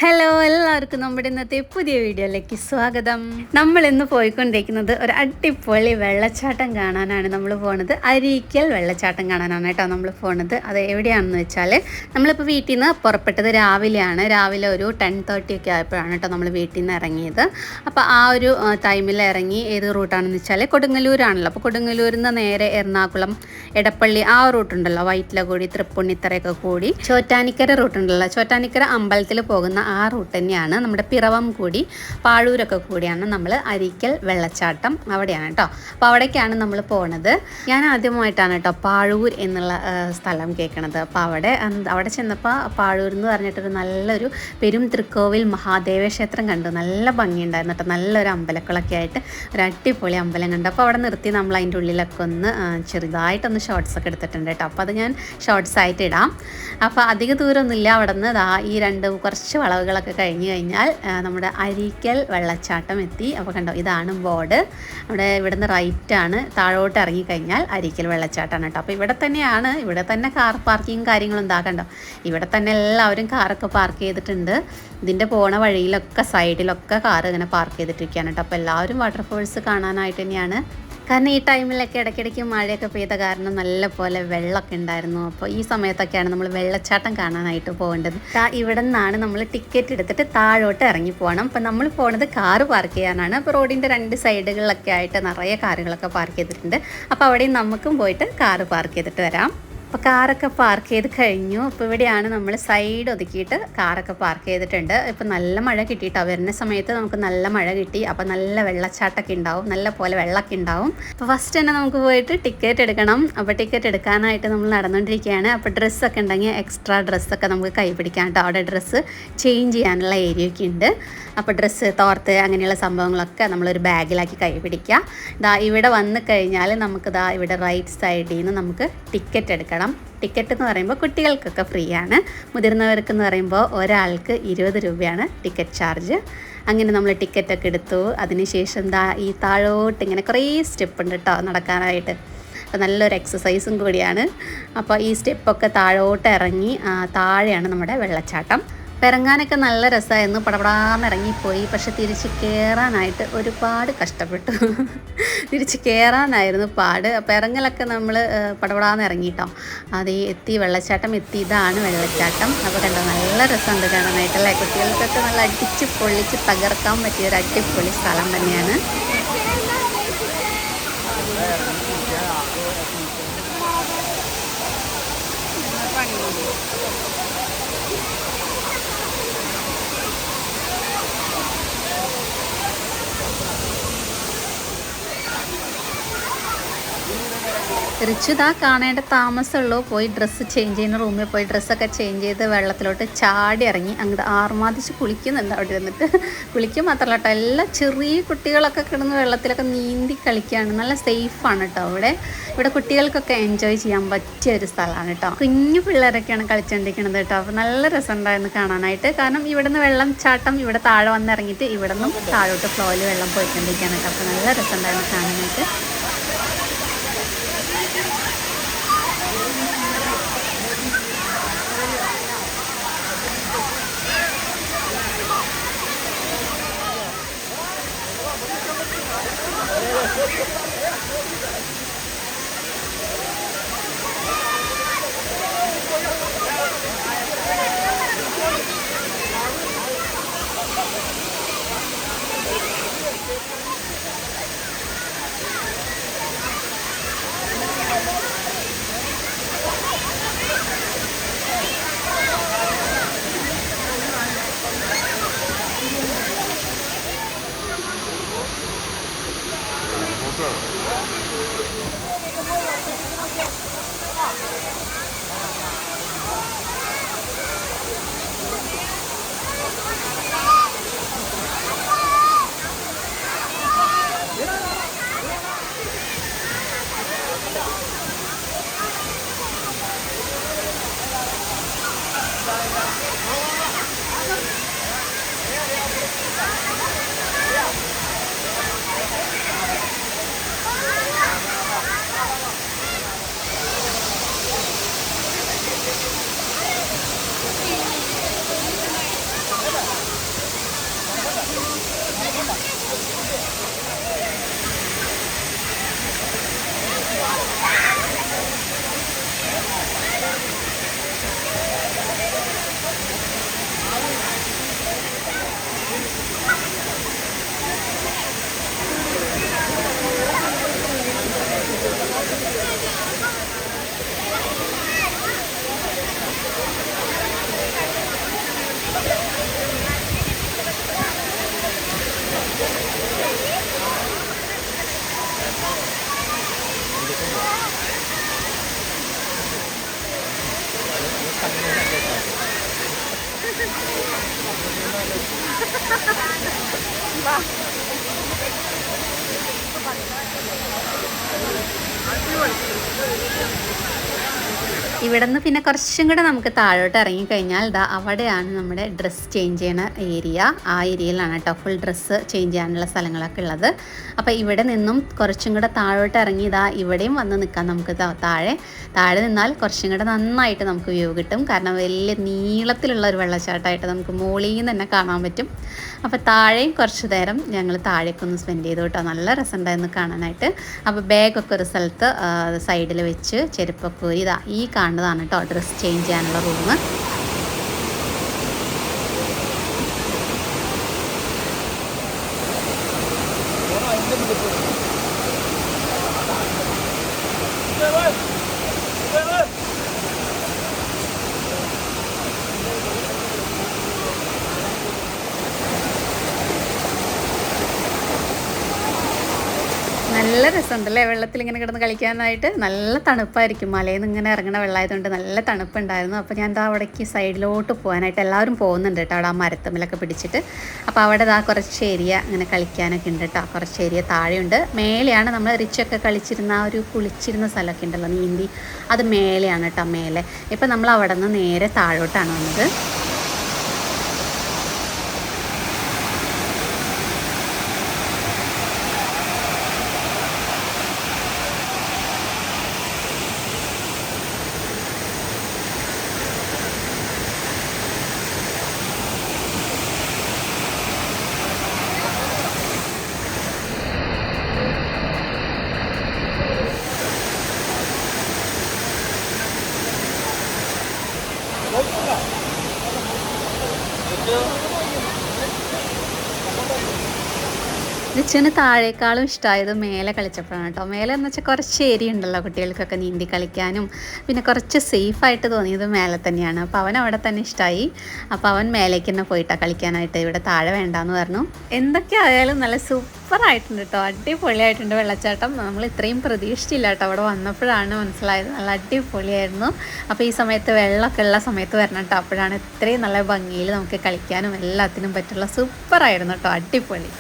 Hello, എല്ലാവർക്കും നമ്മുടെ ഇന്നത്തെ പുതിയ വീഡിയോയിലേക്ക് സ്വാഗതം. നമ്മൾ ഇന്ന് പോയിക്കൊണ്ടിരിക്കുന്നത് ഒരു അടിപൊളി വെള്ളച്ചാട്ടം കാണാനാണ് നമ്മൾ പോണത്. അരീക്കൽ വെള്ളച്ചാട്ടം കാണാനാണ് കേട്ടോ നമ്മൾ പോണത്. അത് എവിടെയാണെന്ന് വെച്ചാൽ നമ്മളിപ്പോൾ വീട്ടിൽ നിന്ന് പുറപ്പെട്ടത് രാവിലെ ഒരു 10:30 ഒക്കെ ആയപ്പോഴാണ് കേട്ടോ നമ്മൾ വീട്ടിൽ നിന്ന് ഇറങ്ങിയത്. അപ്പോൾ ആ ഒരു ടൈമിൽ ഇറങ്ങി ഏത് റൂട്ടാണെന്ന് വെച്ചാൽ കൊടുങ്ങല്ലൂരാണല്ലോ. അപ്പോൾ കൊടുങ്ങല്ലൂരിൽ നിന്ന് നേരെ എറണാകുളം, എടപ്പള്ളി ആ റൂട്ടുണ്ടല്ലോ, വൈറ്റിലകൂടി, തൃപ്പൂണിത്തറയൊക്കെ കൂടി ചോറ്റാനിക്കര റൂട്ടുണ്ടല്ലോ, ചോറ്റാനിക്കര അമ്പലത്തിൽ പോകുന്ന ആ റൂട്ട് തന്നെയാണ്. നമ്മുടെ പിറവം കൂടി പാഴൂരൊക്കെ കൂടിയാണ് നമ്മൾ അരീക്കൽ വെള്ളച്ചാട്ടം, അവിടെയാണ് കേട്ടോ. അപ്പോൾ അവിടേക്കാണ് നമ്മൾ പോണത്. ഞാൻ ആദ്യമായിട്ടാണ് കേട്ടോ പാഴൂർ എന്നുള്ള സ്ഥലം കേൾക്കണത്. അപ്പോൾ അവിടെ ചെന്നപ്പോൾ പാഴൂർ എന്ന് പറഞ്ഞിട്ടൊരു നല്ലൊരു പെരും തൃക്കോവിൽ മഹാദേവ ക്ഷേത്രം കണ്ടു. നല്ല ഭംഗിയുണ്ടായിരുന്നു കേട്ടോ. നല്ലൊരു അമ്പലക്കുളമൊക്കെ ആയിട്ട് ഒരു അടിപൊളി അമ്പലം കണ്ടു. അപ്പോൾ അവിടെ നിർത്തി നമ്മൾ അതിൻ്റെ ഉള്ളിലൊക്കെ ഒന്ന് ചെറുതായിട്ടൊന്ന് ഷോർട്സൊക്കെ എടുത്തിട്ടുണ്ട് കേട്ടോ. അപ്പോൾ അത് ഞാൻ ഷോർട്സ് ആയിട്ട് ഇടാം. അപ്പോൾ അധിക ദൂരമൊന്നുമില്ല. അവിടെ നിന്ന് ഈ കുറച്ച് വളവുകളൊക്കെ കഴിഞ്ഞ് കഴിഞ്ഞാൽ നമ്മുടെ അരീക്കൽ വെള്ളച്ചാട്ടം എത്തി. അപ്പോൾ കണ്ടോ, ഇതാണ് ബോർഡ്. ഇവിടുന്ന് റൈറ്റാണ്, താഴോട്ട് ഇറങ്ങിക്കഴിഞ്ഞാൽ അരീക്കൽ വെള്ളച്ചാട്ടമാണ് കേട്ടോ. അപ്പോൾ ഇവിടെ തന്നെ കാർ പാർക്കിങ് കാര്യങ്ങളും കണ്ടോ. ഇവിടെ തന്നെ എല്ലാവരും കാറൊക്കെ പാർക്ക് ചെയ്തിട്ടുണ്ട്. ഇതിൻ്റെ പോണ വഴിയിലൊക്കെ സൈഡിലൊക്കെ കാർ ഇങ്ങനെ പാർക്ക് ചെയ്തിട്ടിരിക്കുകയാണ് കേട്ടോ. അപ്പോൾ എല്ലാവരും വാട്ടർഫോൾസ് കാണാനായിട്ട് തന്നെയാണ്. കാരണം ഈ ടൈമിലൊക്കെ ഇടയ്ക്കിടയ്ക്ക് മഴയൊക്കെ പെയ്ത കാരണം നല്ല പോലെ വെള്ളമൊക്കെ ഉണ്ടായിരുന്നു. അപ്പോൾ ഈ സമയത്തൊക്കെയാണ് നമ്മൾ വെള്ളച്ചാട്ടം കാണാനായിട്ട് പോകേണ്ടത്. ഇവിടെ നിന്നാണ് നമ്മൾ ടിക്കറ്റ് എടുത്തിട്ട് താഴോട്ട് ഇറങ്ങി പോകണം. അപ്പോൾ നമ്മൾ പോകുന്നത് കാറ് പാർക്ക് ചെയ്യാനാണ്. അപ്പോൾ റോഡിൻ്റെ 2 സൈഡുകളിലൊക്കെ ആയിട്ട് നിറയെ കാറുകളൊക്കെ പാർക്ക് ചെയ്തിട്ടുണ്ട്. അപ്പോൾ അവിടെയും നമുക്കും പോയിട്ട് കാറ് പാർക്ക് ചെയ്തിട്ട് വരാം. അപ്പോൾ കാറൊക്കെ പാർക്ക് ചെയ്ത് കഴിഞ്ഞു. അപ്പോൾ ഇവിടെയാണ് നമ്മൾ സൈഡ് ഒതുക്കിയിട്ട് കാറൊക്കെ പാർക്ക് ചെയ്തിട്ടുണ്ട്. ഇപ്പോൾ നല്ല മഴ കിട്ടിയിട്ടോ. വരുന്ന സമയത്ത് നമുക്ക് നല്ല മഴ കിട്ടി. അപ്പോൾ നല്ല വെള്ളച്ചാട്ടമൊക്കെ ഉണ്ടാവും, നല്ല പോലെ വെള്ളമൊക്കെ ഉണ്ടാവും. അപ്പോൾ ഫസ്റ്റ് തന്നെ നമുക്ക് പോയിട്ട് ടിക്കറ്റ് എടുക്കണം. അപ്പോൾ ടിക്കറ്റ് എടുക്കാനായിട്ട് നമ്മൾ നടന്നുകൊണ്ടിരിക്കുകയാണ്. അപ്പോൾ ഡ്രസ്സൊക്കെ ഉണ്ടെങ്കിൽ എക്സ്ട്രാ ഡ്രസ്സൊക്കെ നമുക്ക് കൈ പിടിക്കാം കേട്ടോ. അവിടെ ഡ്രസ്സ് ചേഞ്ച് ചെയ്യാനുള്ള ഏരിയയൊക്കെ ഉണ്ട്. അപ്പോൾ ഡ്രസ്സ്, തോർത്ത് അങ്ങനെയുള്ള സംഭവങ്ങളൊക്കെ നമ്മളൊരു ബാഗിലാക്കി കൈ പിടിക്കുക. ഇവിടെ വന്നു കഴിഞ്ഞാൽ നമുക്ക് ഇവിടെ റൈറ്റ് സൈഡിൽ നിന്ന് നമുക്ക് ടിക്കറ്റ് എടുക്കണം. ടിക്കറ്റ് എന്ന് പറയുമ്പോൾ കുട്ടികൾക്കൊക്കെ ഫ്രീ ആണ്. മുതിർന്നവർക്കെന്ന് പറയുമ്പോൾ ഒരാൾക്ക് 20 രൂപയാണ് ടിക്കറ്റ് ചാർജ്. അങ്ങനെ നമ്മൾ ടിക്കറ്റൊക്കെ എടുത്തു. അതിനുശേഷം ഈ താഴോട്ട് ഇങ്ങനെ കുറേ സ്റ്റെപ്പ് ഉണ്ട് കേട്ടോ നടക്കാനായിട്ട്. അപ്പോൾ നല്ലൊരു എക്സസൈസും കൂടിയാണ്. അപ്പോൾ ഈ സ്റ്റെപ്പൊക്കെ താഴോട്ട് ഇറങ്ങി താഴെയാണ് നമ്മുടെ വെള്ളച്ചാട്ടം. ഇറങ്ങാനൊക്കെ നല്ല രസമായിരുന്നു. പടപടാന്ന് ഇറങ്ങിപ്പോയി. പക്ഷെ തിരിച്ച് കയറാനായിട്ട് ഒരുപാട് കഷ്ടപ്പെട്ടു. തിരിച്ച് കയറാനായിരുന്നു പാട്. അപ്പോൾ ഇറങ്ങലൊക്കെ നമ്മൾ പടപടാന്ന് ഇറങ്ങിയിട്ടോ. എത്തി, വെള്ളച്ചാട്ടം എത്തി. ഇതാണ് വെള്ളച്ചാട്ടം. അപ്പോൾ കണ്ടോ, നല്ല രസമുണ്ട് കാണാനായിട്ടല്ലേ. കുട്ടികൾക്കൊക്കെ നല്ല അടിച്ച് പൊള്ളിച്ച് തകർക്കാൻ പറ്റിയ ഒരു അടിപൊളി സ്ഥലം തന്നെയാണ്. തിരിച്ചിതാ കാണേണ്ട താമസമുള്ളൂ. പോയി ഡ്രസ്സ് ചേഞ്ച് ചെയ്യുന്ന റൂമിൽ പോയി ഡ്രസ്സൊക്കെ ചേഞ്ച് ചെയ്ത് വെള്ളത്തിലോട്ട് ചാടി ഇറങ്ങി അങ്ങോട്ട് ആർമാദിച്ച് കുളിക്കുന്നുണ്ട്. അവിടെ ഇരുന്നിട്ട് കുളിക്കുക മാത്രമല്ല കേട്ടോ, എല്ലാ ചെറിയ കുട്ടികളൊക്കെ കിടന്ന് വെള്ളത്തിലൊക്കെ നീന്തി കളിക്കുകയാണ്. നല്ല സേഫാണ് കേട്ടോ. ഇവിടെ കുട്ടികൾക്കൊക്കെ എൻജോയ് ചെയ്യാൻ പറ്റിയ ഒരു സ്ഥലമാണ് കേട്ടോ. കുഞ്ഞു പിള്ളേരൊക്കെയാണ് കളിച്ചുകൊണ്ടിരിക്കുന്നത് കേട്ടോ. അപ്പോൾ നല്ല രസമുണ്ടായിരുന്നു കാണാനായിട്ട്. കാരണം ഇവിടുന്ന് വെള്ളച്ചാട്ടം ഇവിടെ താഴെ വന്നിറങ്ങിയിട്ട് ഇവിടെ നിന്നും താഴോട്ട് ഫ്ലോയിൽ വെള്ളം പോയിക്കൊണ്ടിരിക്കുകയാണ് കേട്ടോ. അപ്പോൾ നല്ല രസമുണ്ടായിരുന്നു കാണാനായിട്ട്. ഇവിടെ നിന്ന് പിന്നെ കുറച്ചും കൂടെ നമുക്ക് താഴോട്ട് ഇറങ്ങിക്കഴിഞ്ഞാൽ ഇതാ അവിടെയാണ് നമ്മുടെ ഡ്രസ്സ് ചേഞ്ച് ചെയ്യുന്ന ഏരിയ. ആ ഏരിയയിലാണ് കേട്ടോ ഫുൾ ഡ്രസ്സ് ചേഞ്ച് ചെയ്യാനുള്ള സ്ഥലങ്ങളൊക്കെ ഉള്ളത്. അപ്പോൾ ഇവിടെ നിന്നും കുറച്ചും കൂടെ താഴോട്ട് ഇറങ്ങി ഇതാ ഇവിടെയും വന്ന് നിൽക്കാം നമുക്ക്. താഴെ നിന്നാൽ കുറച്ചും കൂടെ നന്നായിട്ട് നമുക്ക് വ്യൂ കിട്ടും. കാരണം വലിയ നീളത്തിലുള്ള ഒരു വെള്ളച്ചാട്ടമായിട്ട് നമുക്ക് മുകളിൽ നിന്ന് തന്നെ കാണാൻ പറ്റും. അപ്പോൾ താഴെയും കുറച്ച് നേരം ഞങ്ങൾ താഴേക്കൊന്ന് സ്പെൻഡ് ചെയ്തു കേട്ടോ. നല്ല രസമുണ്ടായിരുന്നു കാണാനായിട്ട്. അപ്പോൾ ബാഗൊക്കെ ഒരു സ്ഥലത്ത് സൈഡിൽ വെച്ച് ചെരുപ്പൊക്കെ ഊരി ഇതാ ഈ കാണുന്നതാണ് കേട്ടോ ഡ്രസ്സ് ചേഞ്ച് ചെയ്യാനുള്ള റൂം. നല്ല രസമുണ്ടല്ലേ വെള്ളത്തിൽ ഇങ്ങനെ കിടന്ന് കളിക്കാനായിട്ട്. നല്ല തണുപ്പായിരിക്കും, മലയിൽ നിന്ന് ഇങ്ങനെ ഇറങ്ങണ വെള്ളമായതുകൊണ്ട് നല്ല തണുപ്പുണ്ടായിരുന്നു. അപ്പോൾ ഞാൻ ദാ അവിടേക്ക് സൈഡിലോട്ട് പോകാനായിട്ട് എല്ലാവരും പോകുന്നുണ്ട് കേട്ടോ, അവിടെ ആ മരത്തമ്മിലൊക്കെ പിടിച്ചിട്ട്. അപ്പോൾ അവിടെ ദാ കുറച്ച് ഏരിയ ഇങ്ങനെ കളിക്കാനൊക്കെ ഉണ്ട് കേട്ടോ. കുറച്ച് ഏരിയ താഴെയുണ്ട്. മേലെയാണ് നമ്മൾ റിച്ചൊക്കെ കളിച്ചിരുന്ന ആ ഒരു കുളിച്ചിരുന്ന സ്ഥലമൊക്കെ ഉണ്ടല്ലോ നീന്തി, അത് മേലെയാണ് കേട്ടോ, മേലെ. ഇപ്പം നമ്മൾ അവിടെ നിന്ന് നേരെ താഴോട്ടാണ് വന്നത്. റിച്ചുവിന് താഴേക്കാളും ഇഷ്ടമായത് മേലെ കളിച്ചപ്പോഴാണ് കേട്ടോ. മേലെ എന്ന് വെച്ചാൽ കുറച്ച് ഏരിയ ഉണ്ടല്ലോ കുട്ടികൾക്കൊക്കെ നീന്തി കളിക്കാനും, പിന്നെ കുറച്ച് സേഫായിട്ട് തോന്നിയത് മേലെ തന്നെയാണ്. അപ്പോൾ അവൻ അവിടെ തന്നെ ഇഷ്ടമായി. അപ്പോൾ അവൻ മേലേക്ക് തന്നെ പോയിട്ടാണ് കളിക്കാനായിട്ട്. ഇവിടെ താഴെ വേണ്ടാന്ന് പറഞ്ഞു. എന്തൊക്കെ ആയാലും നല്ല സൂപ്പറായിട്ടുണ്ട് കേട്ടോ, അടിപൊളിയായിട്ടുണ്ട് വെള്ളച്ചാട്ടം. നമ്മൾ ഇത്രയും പ്രതീക്ഷിച്ചില്ല കേട്ടോ, അവിടെ വന്നപ്പോഴാണ് മനസ്സിലായത്. നല്ല അടിപൊളിയായിരുന്നു. അപ്പോൾ ഈ സമയത്ത് വെള്ളമൊക്കെ ഉള്ള സമയത്ത് വരണം കേട്ടോ, അപ്പോഴാണ് ഇത്രയും നല്ല ഭംഗിയിൽ നമുക്ക് കളിക്കാനും എല്ലാത്തിനും പറ്റുള്ള. സൂപ്പറായിരുന്നു കേട്ടോ, അടിപൊളി.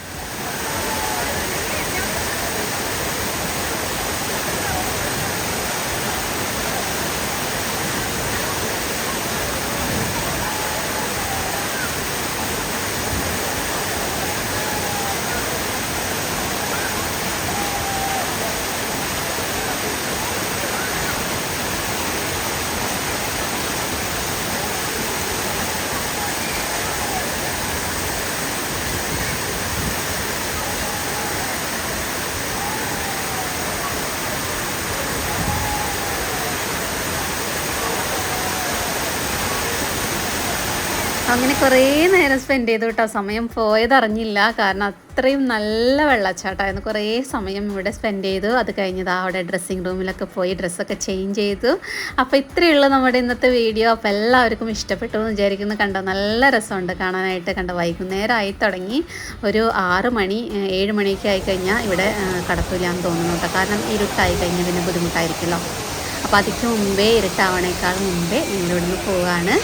അങ്ങനെ കുറേ നേരം സ്പെൻഡ് ചെയ്തു കേട്ടോ. സമയം പോയതറിഞ്ഞില്ല, കാരണം അത്രയും നല്ല വെള്ളച്ചാട്ടമായിരുന്നു. കുറേ സമയം ഇവിടെ സ്പെൻഡ് ചെയ്തു. അത് കഴിഞ്ഞത് അവിടെ ഡ്രസ്സിങ് റൂമിലൊക്കെ പോയി ഡ്രസ്സൊക്കെ ചേഞ്ച് ചെയ്തു. അപ്പോൾ ഇത്രയുള്ള നമ്മുടെ ഇന്നത്തെ വീഡിയോ. അപ്പോൾ എല്ലാവർക്കും ഇഷ്ടപ്പെട്ടു എന്ന് വിചാരിക്കുന്നു. കണ്ടോ, നല്ല രസമുണ്ട് കാണാനായിട്ട്. കണ്ടോ, വൈകുന്നേരം ആയി തുടങ്ങി. ഒരു 6 മണി 7 മണിയൊക്കെ ആയിക്കഴിഞ്ഞാൽ ഇവിടെ കടത്തൂലാന്ന് തോന്നുന്നു കേട്ടോ, കാരണം ഇരുട്ടായി കഴിഞ്ഞാൽ പിന്നെ ബുദ്ധിമുട്ടായിരിക്കുമല്ലോ. അപ്പോൾ അതിക്ക് മുമ്പേ, ഇരുട്ടാവണേക്കാൾ മുമ്പേ ഞങ്ങളിവിടുന്ന് പോവുകയാണ്.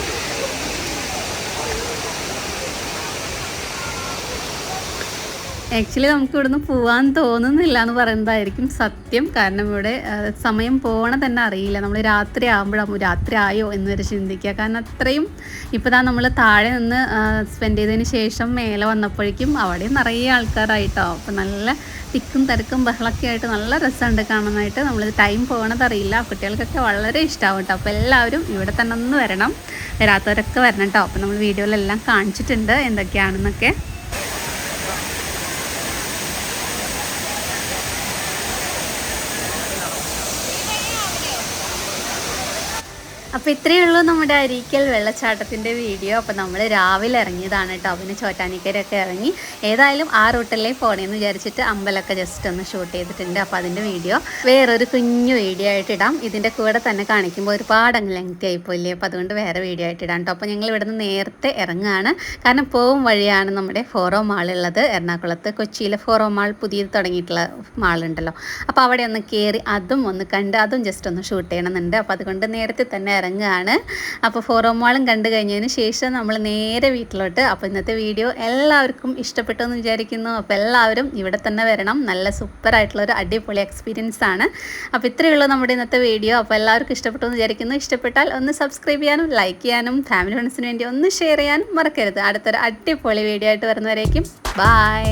ആക്ച്വലി നമുക്ക് ഇവിടുന്ന് പോകാൻ തോന്നുന്നില്ല എന്ന് പറയുന്നതായിരിക്കും സത്യം. കാരണം ഇവിടെ സമയം പോകണ തന്നെ അറിയില്ല. നമ്മൾ രാത്രി ആകുമ്പോഴാകും രാത്രി ആയോ എന്ന് വരെ ചിന്തിക്കുക. കാരണം അത്രയും ഇപ്പോൾ ദാ നമ്മൾ താഴെ നിന്ന് സ്പെൻഡ് ചെയ്തതിന് ശേഷം മേലെ വന്നപ്പോഴേക്കും അവിടെ നിറയെ ആൾക്കാരായിട്ടോ. അപ്പോൾ നല്ല തിക്കും തിരക്കും ബഹളമൊക്കെ ആയിട്ട് നല്ല രസമുണ്ട് കാണാനായിട്ട്. നമ്മൾ ടൈം പോകണതറിയില്ല. കുട്ടികൾക്കൊക്കെ വളരെ ഇഷ്ടമാവും കേട്ടോ. അപ്പോൾ എല്ലാവരും ഇവിടെ തന്നെ ഒന്ന് വരണം, വരാത്തവരൊക്കെ വരണം കേട്ടോ. അപ്പോൾ നമ്മൾ വീഡിയോയിലെല്ലാം കാണിച്ചിട്ടുണ്ട് എന്തൊക്കെയാണെന്നൊക്കെ. അപ്പോൾ ഇത്രയേ ഉള്ളൂ നമ്മുടെ അരീക്കൽ വെള്ളച്ചാട്ടത്തിൻ്റെ വീഡിയോ. അപ്പോൾ നമ്മൾ രാവിലെ ഇറങ്ങിയതാണ് കേട്ടോ. പിന്നെ ചോറ്റാനിക്കരയൊക്കെ ഇറങ്ങി ഏതായാലും ആ റൂട്ടിലേ പോകണമെന്ന് വിചാരിച്ചിട്ട് അമ്പലമൊക്കെ ജസ്റ്റ് ഒന്ന് ഷൂട്ട് ചെയ്തിട്ടുണ്ട്. അപ്പോൾ അതിൻ്റെ വീഡിയോ വേറൊരു കുഞ്ഞു വീഡിയോ ആയിട്ട് ഇടാം. ഇതിൻ്റെ കൂടെ തന്നെ കാണിക്കുമ്പോൾ ഒരുപാട് അങ്ങ് ലെങ്തി ആയിപ്പോയില്ലേ. അപ്പോൾ അതുകൊണ്ട് വേറെ വീഡിയോ ആയിട്ട് ഇടാം കേട്ടോ. അപ്പോൾ ഞങ്ങൾ ഇവിടുന്ന് നേരത്തെ ഇറങ്ങുകയാണ്. കാരണം പോകും വഴിയാണ് നമ്മുടെ ഫോറോ മാളുള്ളത്. എറണാകുളത്ത് കൊച്ചിയിലെ ഫോറോ മാൾ പുതിയത് തുടങ്ങിയിട്ടുള്ള മാളുണ്ടല്ലോ. അപ്പോൾ അവിടെ ഒന്ന് കയറി അതും ഒന്ന് കണ്ട് അതും ജസ്റ്റ് ഒന്ന് ഷൂട്ട് ചെയ്യണമെന്നുണ്ട്. അപ്പോൾ അതുകൊണ്ട് നേരത്തെ തന്നെ ഇറങ്ങുകയാണ്. അപ്പോൾ ഫോറോ മാളും കണ്ടു കഴിഞ്ഞതിന് ശേഷം നമ്മൾ നേരെ വീട്ടിലോട്ട്. അപ്പോൾ ഇന്നത്തെ വീഡിയോ എല്ലാവർക്കും ഇഷ്ടപ്പെട്ടു എന്ന് വിചാരിക്കുന്നു. അപ്പോൾ എല്ലാവരും ഇവിടെ തന്നെ വരണം. നല്ല സൂപ്പറായിട്ടുള്ളൊരു അടിപൊളി എക്സ്പീരിയൻസ് ആണ്. അപ്പോൾ ഇത്രയേ ഉള്ളൂ നമ്മുടെ ഇന്നത്തെ വീഡിയോ. അപ്പോൾ എല്ലാവർക്കും ഇഷ്ടപ്പെട്ടു എന്ന് വിചാരിക്കുന്നു. ഇഷ്ടപ്പെട്ടാൽ ഒന്ന് സബ്സ്ക്രൈബ് ചെയ്യാനും ലൈക്ക് ചെയ്യാനും ഫാമിലി ഫ്രണ്ട്സിന് വേണ്ടി ഒന്ന് ഷെയർ ചെയ്യാനും മറക്കരുത്. അടുത്തൊരു അടിപൊളി വീഡിയോ ആയിട്ട് വരുന്നവരേക്കും ബൈ.